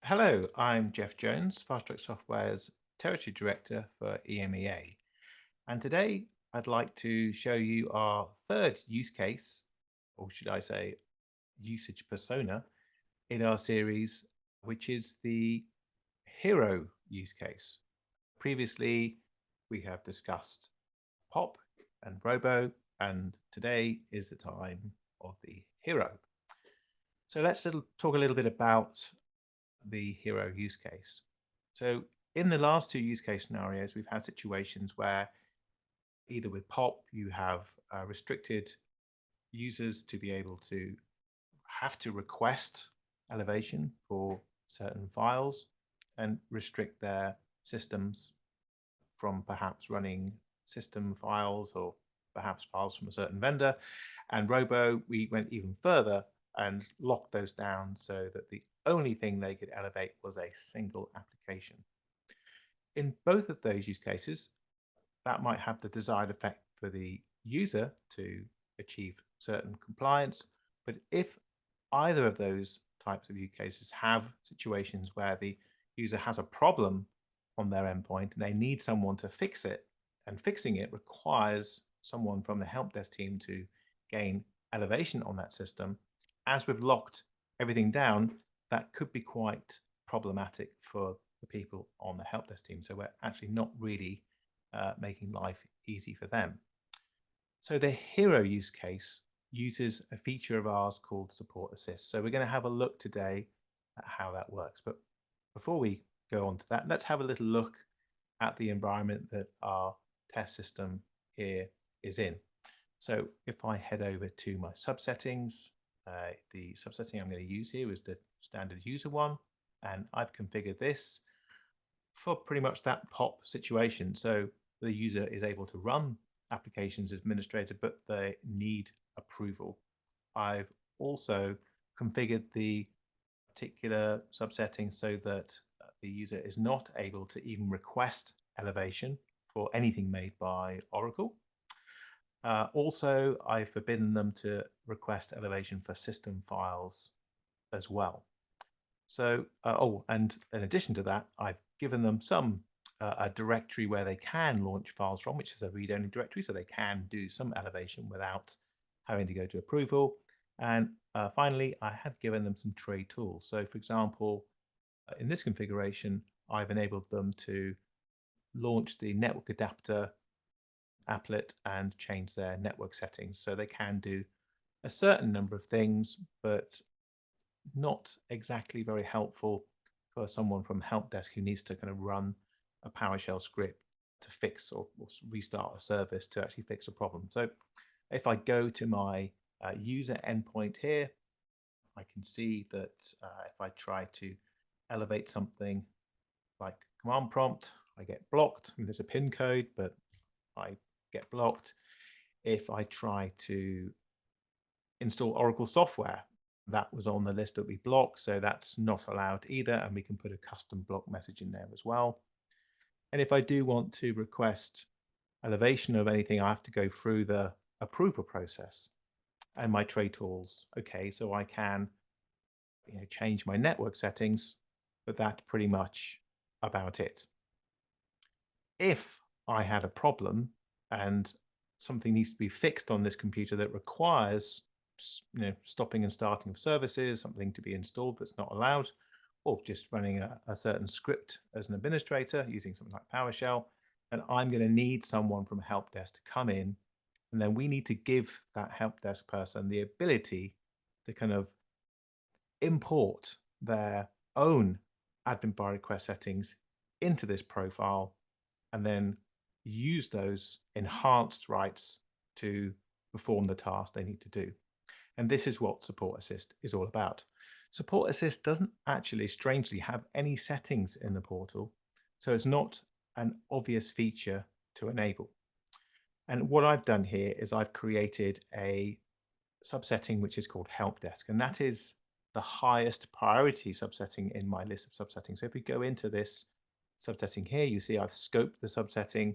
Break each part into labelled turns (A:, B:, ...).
A: Hello, I'm Jeff Jones, Fast Track Software's Territory Director for EMEA. And today I'd like to show you our third use case, or should I say usage persona, in our series, which is the hero use case. Previously, we have discussed POP and Robo, and today is the time of the hero. So let's talk a little bit about the hero use case. So in the last two use case scenarios, we've had situations where either with POP, you have restricted users to be able to have to request elevation for certain files and restrict their systems from perhaps running system files or perhaps files from a certain vendor. And Robo, we went even further and locked those down so that the only thing they could elevate was a single application. In both of those use cases, that might have the desired effect for the user to achieve certain compliance. But if either of those types of use cases have situations where the user has a problem on their endpoint and they need someone to fix it, and fixing it requires someone from the help desk team to gain elevation on that system, as we've locked everything down, that could be quite problematic for the people on the help desk team. So we're actually not really making life easy for them. So the hero use case uses a feature of ours called Support Assist. So we're going to have a look today at how that works. But before we go on to that, let's have a little look at the environment that our test system here is in. So if I head over to my subsettings, the subsetting I'm going to use here is the standard user one, and I've configured this for pretty much that POP situation. So the user is able to run applications as administrator, but they need approval. I've also configured the particular subsetting so that the user is not able to even request elevation for anything made by Oracle. Also, I've forbidden them to request elevation for system files as well. So, and in addition to that, I've given them a directory where they can launch files from, which is a read-only directory, so they can do some elevation without having to go to approval. And finally, I have given them some tray tools. So, for example, in this configuration, I've enabled them to launch the network adapter applet and change their network settings. So they can do a certain number of things, but not exactly very helpful for someone from help desk who needs to kind of run a PowerShell script to fix or restart a service to actually fix a problem. So if I go to my user endpoint here, I can see that if I try to elevate something like command prompt, I get blocked. I mean, there's a pin code, but I get blocked. If I try to install Oracle software, that was on the list that we block, so that's not allowed either, and we can put a custom block message in there as well. And if I do want to request elevation of anything, I have to go through the approval process and my tray tools. Okay, so I can change my network settings, but that's pretty much about it. If I had a problem and something needs to be fixed on this computer that requires stopping and starting of services, something to be installed that's not allowed, or just running a certain script as an administrator using something like PowerShell, and I'm going to need someone from help desk to come in, and then we need to give that help desk person the ability to kind of import their own admin by request settings into this profile and then use those enhanced rights to perform the task they need to do. And this is what Support Assist is all about. Support Assist doesn't actually, strangely, have any settings in the portal, so it's not an obvious feature to enable. And what I've done here is I've created a subsetting which is called HelpDesk, and that is the highest priority subsetting in my list of subsettings. So if we go into this subsetting here, you see I've scoped the subsetting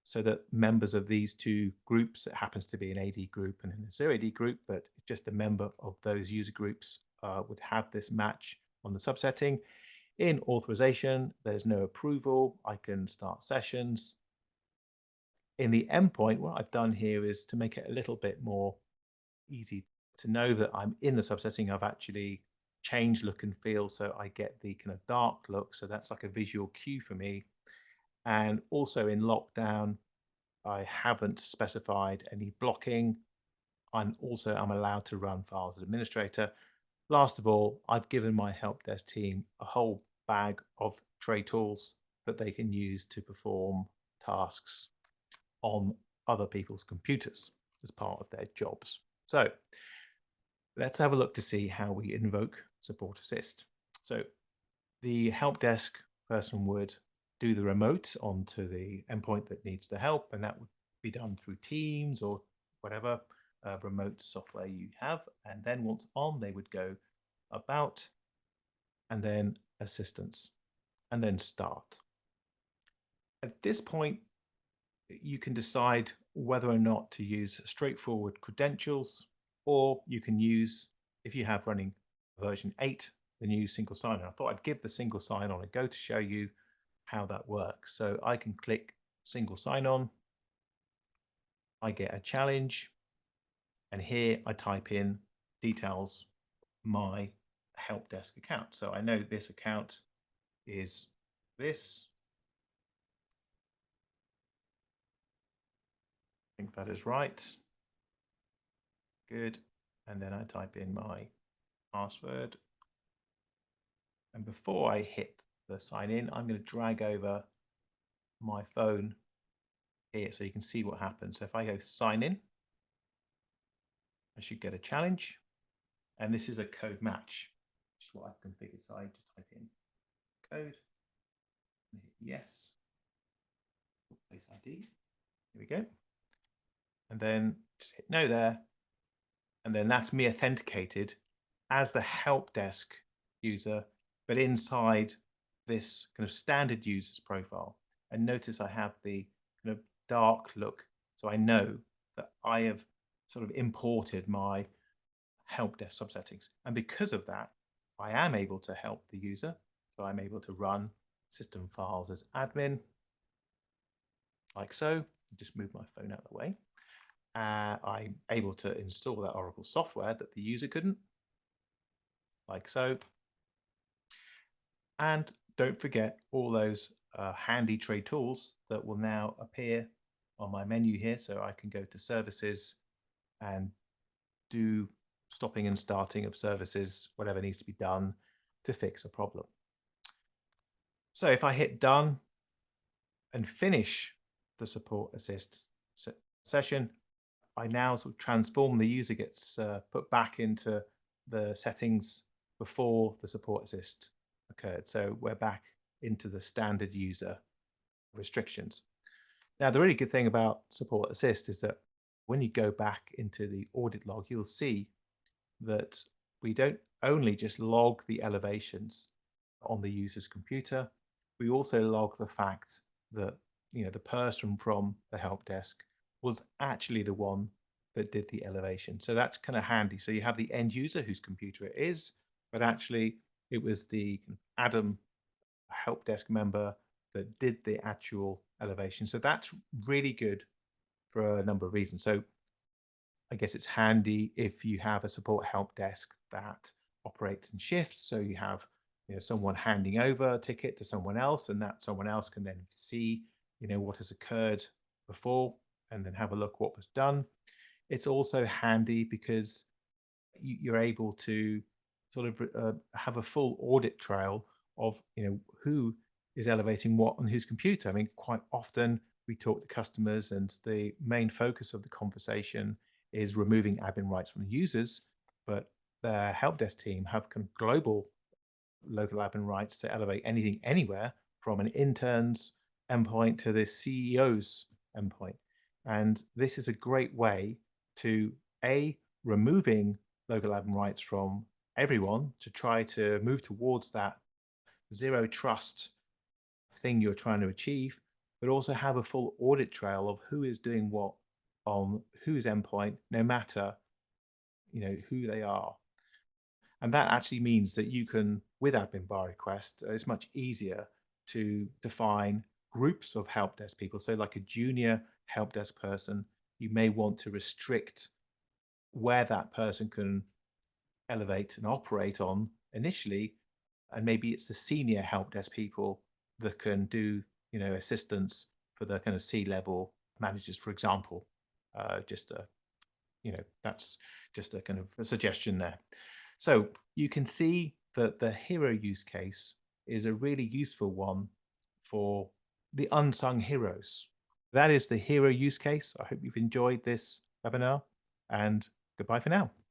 A: so that members of these two groups, it happens to be an AD group and a zero AD group, but just a member of those user groups would have this match on the subsetting. In authorization, there's no approval. I can start sessions. In the endpoint, what I've done here is to make it a little bit more easy to know that I'm in the subsetting. I've actually changed look and feel, so I get the kind of dark look. So that's like a visual cue for me. And also in lockdown, I haven't specified any blocking. I'm allowed to run files as administrator. Last of all, I've given my help desk team a whole bag of tray tools that they can use to perform tasks on other people's computers as part of their jobs. So let's have a look to see how we invoke Support Assist. So the help desk person would do the remote onto the endpoint that needs the help, and that would be done through Teams or whatever remote software you have. And then once on, they would go about, and then assistance, and then start. At this point, you can decide whether or not to use straightforward credentials, or you can use, if you have running version 8, the new single sign-on. I thought I'd give the single sign-on a go to show you how that works. So I can click single sign-on, I get a challenge, and here I type in details, my help desk account. So I know this account is this. I think that is right. Good. And then I type in my password. And before I hit the sign in, I'm going to drag over my phone here so you can see what happens. So if I go sign in, I should get a challenge. And this is a code match, which is what I've configured. So I just type in code, and hit yes, place ID. Here we go. And then just hit no there. And then that's me authenticated as the help desk user, but inside this kind of standard user's profile. And notice I have the kind of dark look. So I know that I have sort of imported my help desk subsettings. And because of that, I am able to help the user. So I'm able to run system files as admin, like so. Just move my phone out of the way. I'm able to install that Oracle software that the user couldn't, like so. And don't forget all those handy tray tools that will now appear on my menu here. So I can go to services and do stopping and starting of services, whatever needs to be done to fix a problem. So if I hit done and finish the support assist session, I now sort of transform the user, gets put back into the settings before the support assist occurred. So we're back into the standard user restrictions. Now, the really good thing about support assist is that when you go back into the audit log, you'll see that we don't only just log the elevations on the user's computer, we also log the fact that the person from the help desk was actually the one that did the elevation. So that's kind of handy. So you have the end user whose computer it is, but actually it was the Adam help desk member that did the actual elevation. So that's really good for a number of reasons. So I guess it's handy if you have a support help desk that operates in shifts. So you have someone handing over a ticket to someone else, and that someone else can then see what has occurred before and then have a look what was done. It's also handy because you're able to sort of have a full audit trail of who is elevating what on whose computer. I mean, quite often we talk to customers and the main focus of the conversation is removing admin rights from the users, but the help desk team have kind of global local admin rights to elevate anything anywhere from an intern's endpoint to the CEO's endpoint. And this is a great way to removing local admin rights from everyone to try to move towards that zero trust thing you're trying to achieve, but also have a full audit trail of who is doing what on whose endpoint, no matter who they are. And that actually means that you can with admin bar request, it's much easier to define groups of help desk people. So, like a junior help desk person, you may want to restrict where that person can elevate and operate on initially, and maybe it's the senior help desk people that can do assistance for the kind of C-level managers, for example. Just a that's just a kind of a suggestion there. So you can see that the hero use case is a really useful one for the unsung heroes. That is the hero use case. I hope you've enjoyed this webinar, and goodbye for now.